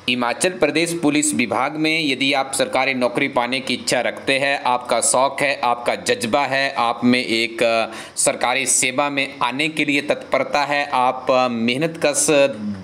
Himachal Pradesh police विभाग में यदि आप सरकारी नौकरी पाने की इच्छा रखते हैं, आपका शौक है, आपका जज्बा है, आप में एक सरकारी सेवा में आने के लिए तत्परता है, आप मेहनतकश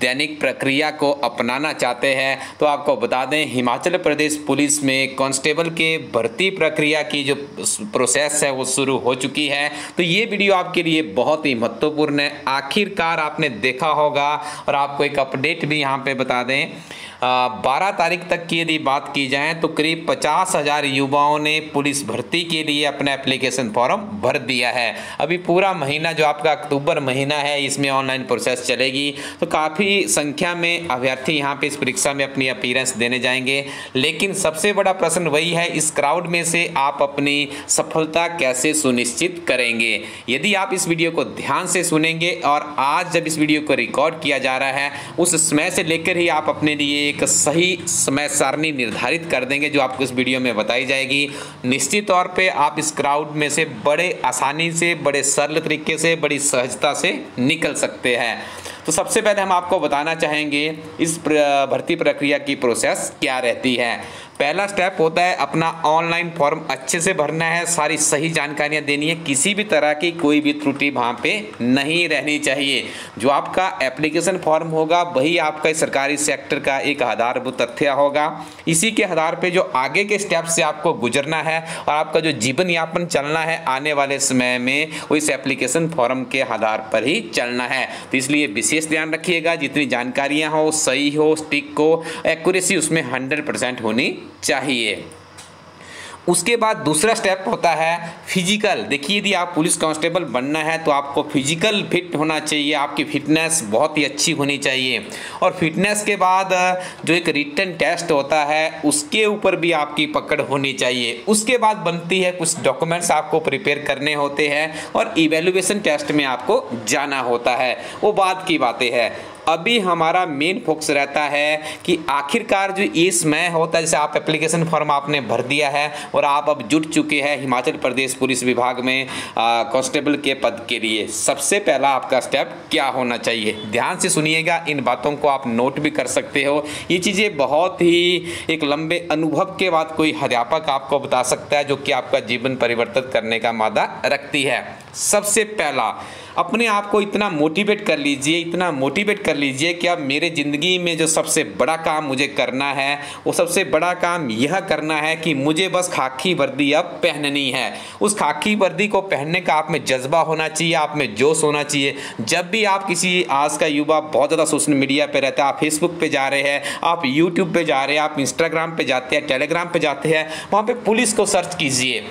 दैनिक प्रक्रिया को अपनाना चाहते हैं, तो आपको बता दें हिमाचल प्रदेश पुलिस में कांस्टेबल के भर्ती प्रक्रिया की जो प्रोसेस है वो शुरू हो चुकी है। तो ये वीडियो आपके लिए बहुत ही महत्वपूर्ण है। आखिरकार आपने देखा होगा और आपको एक अपडेट भी यहाँ पे बता दें, 12 तारीख तक की यदि बात की जाए तो करीब 50,000 युवाओं ने पुलिस भर्ती के लिए अपना एप्लीकेशन फॉर्म भर दिया है। अभी पूरा महीना जो आपका अक्टूबर महीना है इसमें ऑनलाइन प्रोसेस चलेगी, तो काफ़ी संख्या में अभ्यर्थी यहाँ पे इस परीक्षा में अपनी अपीयरेंस देने जाएंगे। लेकिन सबसे बड़ा प्रश्न वही है, इस क्राउड में से आप अपनी सफलता कैसे सुनिश्चित करेंगे। यदि आप इस वीडियो को ध्यान से सुनेंगे और आज जब इस वीडियो को रिकॉर्ड किया जा रहा है उस समय से लेकर ही आप अपने लिए एक सही समय सारणी निर्धारित कर देंगे जो आपको इस वीडियो में बताई जाएगी। निश्चित तौर पे आप इस क्राउड में से बड़े आसानी से, बड़े सरल तरीके से, बड़ी सहजता से निकल सकते हैं। तो सबसे पहले हम आपको बताना चाहेंगे इस भर्ती प्रक्रिया की प्रोसेस क्या रहती है। पहला स्टेप होता है अपना ऑनलाइन फॉर्म अच्छे से भरना है, सारी सही जानकारियां देनी है, किसी भी तरह की कोई भी त्रुटि वहाँ पे नहीं रहनी चाहिए। जो आपका एप्लीकेशन फॉर्म होगा वही आपका सरकारी सेक्टर का एक आधारभूत तथ्य होगा। इसी के आधार पे जो आगे के स्टेप से आपको गुजरना है और आपका जो जीवन यापन चलना है आने वाले समय में वो इस एप्लीकेशन फॉर्म के आधार पर ही चलना है। तो इसलिए विशेष ध्यान रखिएगा, जितनी जानकारियाँ हो सही हो, स्टिक को एक्यूरेसी उसमें 100% होनी चाहिए। उसके बाद दूसरा स्टेप होता है फिजिकल। देखिए यदि आप पुलिस कांस्टेबल बनना है तो आपको फिजिकल फिट होना चाहिए, आपकी फिटनेस बहुत ही अच्छी होनी चाहिए। और फिटनेस के बाद जो एक रिटन टेस्ट होता है उसके ऊपर भी आपकी पकड़ होनी चाहिए। उसके बाद बनती है कुछ डॉक्यूमेंट्स आपको प्रिपेयर करने होते हैं और इवैल्यूएशन टेस्ट में आपको जाना होता है, वो बाद की बातें हैं। अभी हमारा मेन फोकस रहता है कि आखिरकार जो ये समय होता है, जैसे आप एप्लीकेशन फॉर्म आपने भर दिया है और आप अब जुट चुके हैं हिमाचल प्रदेश पुलिस विभाग में कांस्टेबल के पद के लिए, सबसे पहला आपका स्टेप क्या होना चाहिए। ध्यान से सुनिएगा, इन बातों को आप नोट भी कर सकते हो। ये चीज़ें बहुत ही एक लंबे अनुभव के बाद कोई अध्यापक आपको बता सकता है जो कि आपका जीवन परिवर्तित करने का मादा रखती है। सबसे पहला अपने आप को इतना मोटिवेट कर लीजिए कि अब मेरे ज़िंदगी में जो सबसे बड़ा काम मुझे करना है वो सबसे बड़ा काम यह करना है कि मुझे बस खाकी वर्दी अब पहननी है। उस खाकी वर्दी को पहनने का आप में जज्बा होना चाहिए, आप में जोश होना चाहिए। जब भी आप किसी, आज का युवा बहुत ज़्यादा सोशल मीडिया पे रहता है, आप फेसबुक पे जा रहे हैं, आप यूट्यूब पे जा रहे हैं, आप इंस्टाग्राम पे जाते हैं, टेलीग्राम पे जाते हैं, वहाँ पे पुलिस को सर्च कीजिए,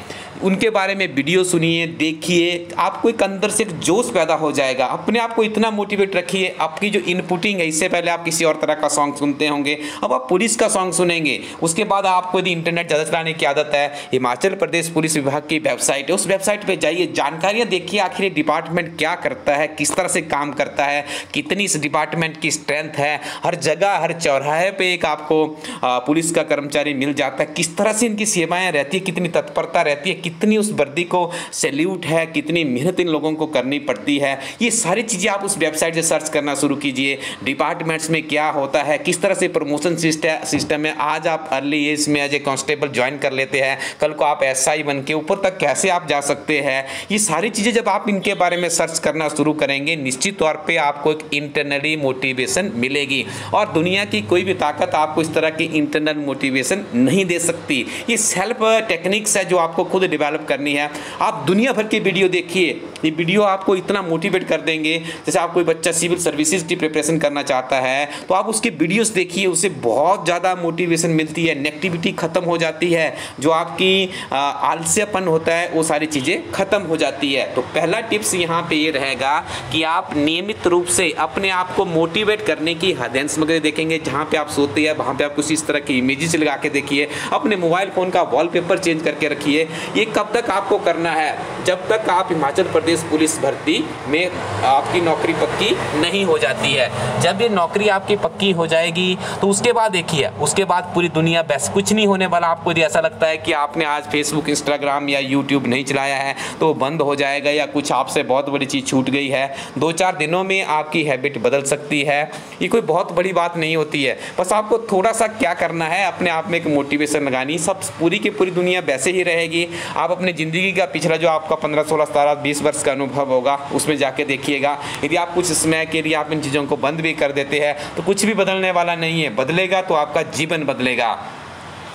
उनके बारे में वीडियो सुनिए, देखिए, आपको एक अंदर से एक जोश पैदा हो जाएगा। अपने आप को इतना मोटिवेट रखिए। आपकी जो इनपुटिंग है, इससे पहले आप किसी और तरह का सॉन्ग सुनते होंगे, अब आप पुलिस का सॉन्ग सुनेंगे। उसके बाद आपको यदि इंटरनेट ज़्यादा चलाने की आदत है, हिमाचल प्रदेश पुलिस विभाग की वेबसाइट है, उस वेबसाइट पर जाइए, जानकारियाँ देखिए आखिर ये डिपार्टमेंट क्या करता है, किस तरह से काम करता है, कितनी इस डिपार्टमेंट की स्ट्रेंथ है। हर जगह, हर चौराहे पर एक आपको पुलिस का कर्मचारी मिल जाता है, किस तरह से इनकी सेवाएँ रहती है, कितनी तत्परता रहती है, कितनी उस वर्दी को सैल्यूट है, कितनी मेहनत इन लोगों को करनी पड़ती है। ये सारी चीज़ें आप उस वेबसाइट से सर्च करना शुरू कीजिए। डिपार्टमेंट्स में क्या होता है, किस तरह से प्रमोशन सिस्टम है। आज आप अर्ली एज में एज ए कांस्टेबल ज्वाइन कर लेते हैं, कल को आप एसआई बन के ऊपर तक कैसे आप जा सकते हैं। ये सारी चीज़ें जब आप इनके बारे में सर्च करना शुरू करेंगे, निश्चित तौर पर आपको एक इंटरनली मोटिवेशन मिलेगी और दुनिया की कोई भी ताकत आपको इस तरह की इंटरनल मोटिवेशन नहीं दे सकती। ये सेल्फ टेक्निक्स है जो आपको खुद डेवलप करनी है। आप दुनिया भर के वीडियो देखिए, ये वीडियो आपको इतना मोटिवेट कर देंगे। जैसे आप कोई बच्चा सिविल सर्विसेज की प्रिपरेशन करना चाहता है तो आप उसके वीडियोस देखिए, उससे बहुत ज़्यादा मोटिवेशन मिलती है, नेगेटिविटी खत्म हो जाती है, जो आपकी आलस्यपन होता है वो सारी चीज़ें खत्म हो जाती है। तो पहला टिप्स यहाँ पे ये रहेगा कि आप नियमित रूप से अपने आप को मोटिवेट करने की हेडेंस वगैरह देखेंगे। जहाँ पे आप सोते हैं वहाँ पे आप कुछ इस तरह की इमेजेस लगा के देखिए, अपने मोबाइल फ़ोन का वॉलपेपर चेंज करके रखिए। ये कब तक आपको करना है? जब तक आप हिमाचल प्रदेश पुलिस भर्ती में आपकी नौकरी पक्की नहीं हो जाती है। जब ये नौकरी आपकी पक्की हो जाएगी तो उसके बाद देखिए, उसके बाद पूरी दुनिया बस कुछ नहीं होने वाला। आपको यदि ऐसा लगता है कि आपने आज फेसबुक, इंस्टाग्राम या यूट्यूब नहीं चलाया है तो बंद हो जाएगा या कुछ आपसे बहुत बड़ी चीज़ छूट गई है, 2-4 दिनों में आपकी हैबिट बदल सकती है। ये कोई बहुत बड़ी बात नहीं होती है। बस आपको थोड़ा सा क्या करना है, अपने आप में एक मोटिवेशन लगानी। सब पूरी की पूरी दुनिया वैसे ही रहेगी। आप अपनी ज़िंदगी का पिछला जो आपका 15, 16, 17, 20 वर्ष का अनुभव होगा उसमें जाके देखिएगा। यदि आप कुछ समय के लिए आप इन चीज़ों को बंद भी कर देते हैं तो कुछ भी बदलने वाला नहीं है। बदलेगा तो आपका जीवन बदलेगा।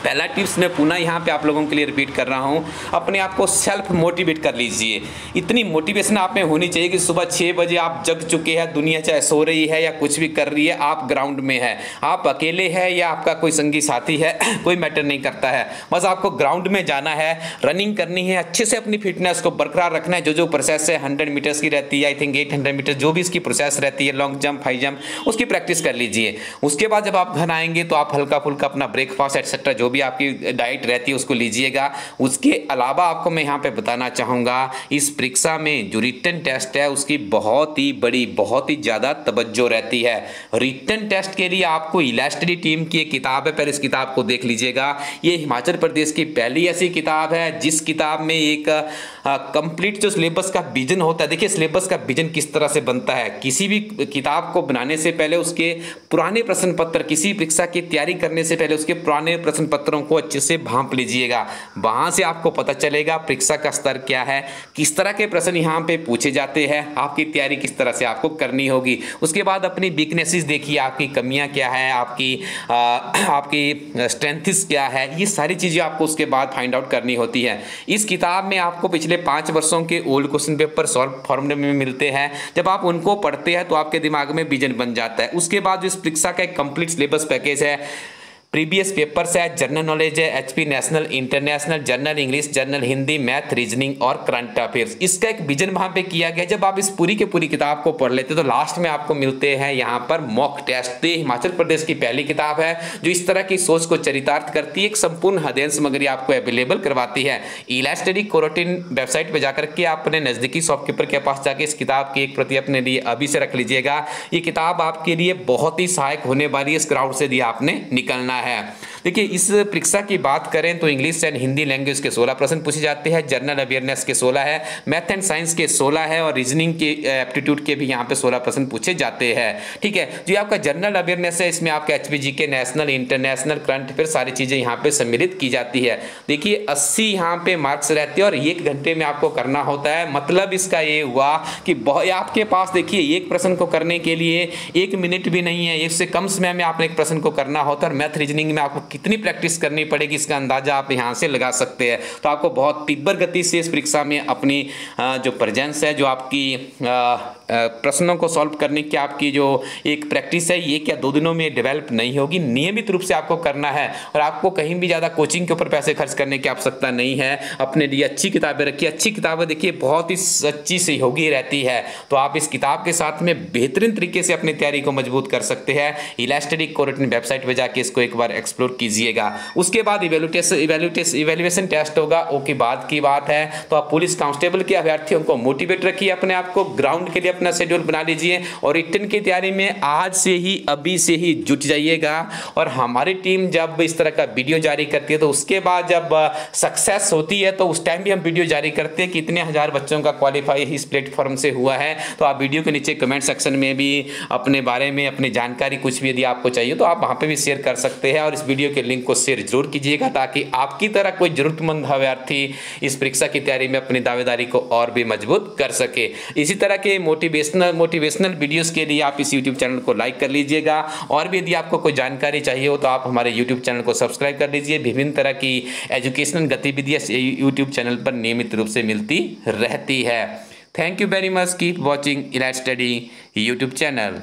पहला टिप्स मैं पुनः यहाँ पे आप लोगों के लिए रिपीट कर रहा हूँ, अपने आप को सेल्फ मोटिवेट कर लीजिए। इतनी मोटिवेशन आप में होनी चाहिए कि सुबह 6 बजे आप जग चुके हैं, दुनिया चाहे सो रही है या कुछ भी कर रही है, आप ग्राउंड में है, आप अकेले हैं या आपका कोई संगी साथी है, कोई मैटर नहीं करता है। बस आपको ग्राउंड में जाना है, रनिंग करनी है, अच्छे से अपनी फिटनेस को बरकरार रखना है। जो प्रोसेस है 100 मीटर्स की रहती है, आई थिंक 800 मीटर, जो भी इसकी प्रोसेस रहती है, लॉन्ग जंप, हाई जंप, उसकी प्रैक्टिस कर लीजिए। उसके बाद जब आप घर आएंगे तो आप हल्का फुल्का अपना ब्रेकफास्ट एक्सेट्रा जो भी आपकी डाइट रहती है उसको लीजिएगा। उसके अलावा आपको मैं यहाँ पे बताना चाहूँगा, इस परीक्षा में जो रिटन टेस्ट है उसकी बहुत ही बड़ी, बहुत ही ज़्यादा तवज्जो रहती है। रिटन टेस्ट के लिए आपको इलास्ट्री टीम की एक किताब है, पहले इस किताब को देख लीजिएगा। ये हिमाचल प्रदेश की पहली ऐसी किताब है जिस किताब में एक कंप्लीट जो सिलेबस का विजन होता है। देखिए सिलेबस का विजन किस तरह से बनता है। किसी भी किताब को बनाने से पहले उसके पुराने प्रश्न पत्र, किसी परीक्षा की तैयारी करने से पहले उसके पुराने प्रश्न पत्रों को अच्छे से भांप लीजिएगा। वहां से आपको पता चलेगा परीक्षा का स्तर क्या है, किस तरह के प्रश्न यहाँ पे पूछे जाते हैं, आपकी तैयारी किस तरह से आपको करनी होगी। उसके बाद अपनी वीकनेसेस देखिए, आपकी कमियां क्या है, आपकी स्ट्रेंथ्स क्या है, ये सारी चीज़ें आपको उसके बाद फाइंड आउट करनी होती है। इस किताब में आपको पिछले 5 वर्षों के ओल्ड क्वेश्चन पेपर सॉल्व फॉर्मूले में मिलते हैं। जब आप उनको पढ़ते हैं तो आपके दिमाग में विजन बन जाता है। उसके बाद इस परीक्षा का एक कंप्लीट सिलेबस पैकेज है, प्रीवियस पेपर्स है, जनरल नॉलेज है, HP national, international, general English, general Hindi, math, reasoning और करंट अफेयर्स। इसका एक विजन वहाँ पे किया गया। जब आप इस पूरी की पूरी किताब को पढ़ लेते तो लास्ट में आपको मिलते हैं यहाँ पर मॉक टेस्ट। ये हिमाचल प्रदेश की पहली किताब है जो इस तरह की सोच को चरितार्थ करती है, एक संपूर्ण हदेंस मगरी आपको अवेलेबल करवाती है। इलास्ट्री कोरोटिन वेबसाइट पर जाकर के आप अपने नज़दीकी शॉपकीपर के पास जाके इस किताब की एक प्रति अपने लिए अभी से रख लीजिएगा। ये किताब आपके लिए बहुत ही सहायक होने वाली है। इस क्राउड से दिया आपने निकलना है। देखिए इस परीक्षा की बात करें तो इंग्लिश एंड हिंदी लैंग्वेज के 16 प्रश्न पूछे जाते हैं, जनरल अवेयरनेस के 16 है, मैथ एंड साइंस के 16 है और रीजनिंग के एप्टीट्यूड के भी यहाँ पे 16 प्रश्न पूछे जाते हैं। ठीक है, जो आपका जनरल अवेयरनेस है इसमें आपका एचपीजी के नेशनल, इंटरनेशनल, करंट अफेयर सारी चीज़ें यहाँ पे सम्मिलित की जाती है। देखिए 80 यहाँ पे मार्क्स रहते हैं और 1 घंटे में आपको करना होता है। मतलब इसका ये हुआ कि आपके पास देखिए एक प्रश्न को करने के लिए 1 मिनट भी नहीं है, इससे कम समय में आपने एक प्रश्न को करना होता है। और मैथ रीजनिंग में आपको कितनी प्रैक्टिस करनी पड़ेगी इसका अंदाजा आप यहाँ से लगा सकते हैं। तो आपको बहुत तीव्र गति से इस परीक्षा में अपनी जो प्रेजेंस है, जो आपकी प्रश्नों को सॉल्व करने की आपकी जो एक प्रैक्टिस है, ये क्या 2 दिनों में डेवलप नहीं होगी। नियमित रूप से आपको करना है और आपको कहीं भी ज़्यादा कोचिंग के ऊपर पैसे खर्च करने की आवश्यकता नहीं है। अपने लिए अच्छी किताबें रखिए। अच्छी किताबें देखिए बहुत ही सच्ची सहयोगी रहती है, तो आप इस किताब के साथ में बेहतरीन तरीके से अपनी तैयारी को मजबूत कर सकते हैं। इलास्ट्री कोरोटिन वेबसाइट पर जाके इसको एक बार एक्सप्लोर कीजिएगा। उसके बाद इवेल्युएशन टेस्ट होगा, ओके बाद की बात है। तो आप पुलिस कांस्टेबल के अभ्यर्थियों को मोटिवेट रखिए, अपने आप को ग्राउंड के लिए अपना शेड्यूल बना लीजिए और रिटन की तैयारी में आज से ही, अभी से ही जुट जाइएगा। और हमारी टीम जब इस तरह का वीडियो जारी करती है तो उसके बाद जब सक्सेस होती है तो उस टाइम भी हम वीडियो जारी करते हैं कि इतने हजार बच्चों का क्वालिफाई इस प्लेटफॉर्म से हुआ है। तो आप वीडियो के नीचे कमेंट सेक्शन में भी अपने बारे में, अपनी जानकारी कुछ भी यदि आपको चाहिए तो आप वहाँ पे भी शेयर कर सकते हैं और इस वीडियो के लिंक को शेयर जरूर कीजिएगा ताकि आपकी तरह कोई जरूरतमंद अभ्यर्थी इस परीक्षा की तैयारी में अपनी दावेदारी को और भी मजबूत कर सके। इसी तरह के मोटिवेशनल वीडियोस के लिए आप इस यूट्यूब चैनल को लाइक कर लीजिएगा और भी यदि आपको कोई जानकारी चाहिए हो तो आप हमारे यूट्यूब चैनल को सब्सक्राइब कर लीजिए। विभिन्न तरह की एजुकेशनल गतिविधियाँ यूट्यूब चैनल पर नियमित रूप से मिलती रहती है। Thank you very much, keep watching elite study YouTube channel.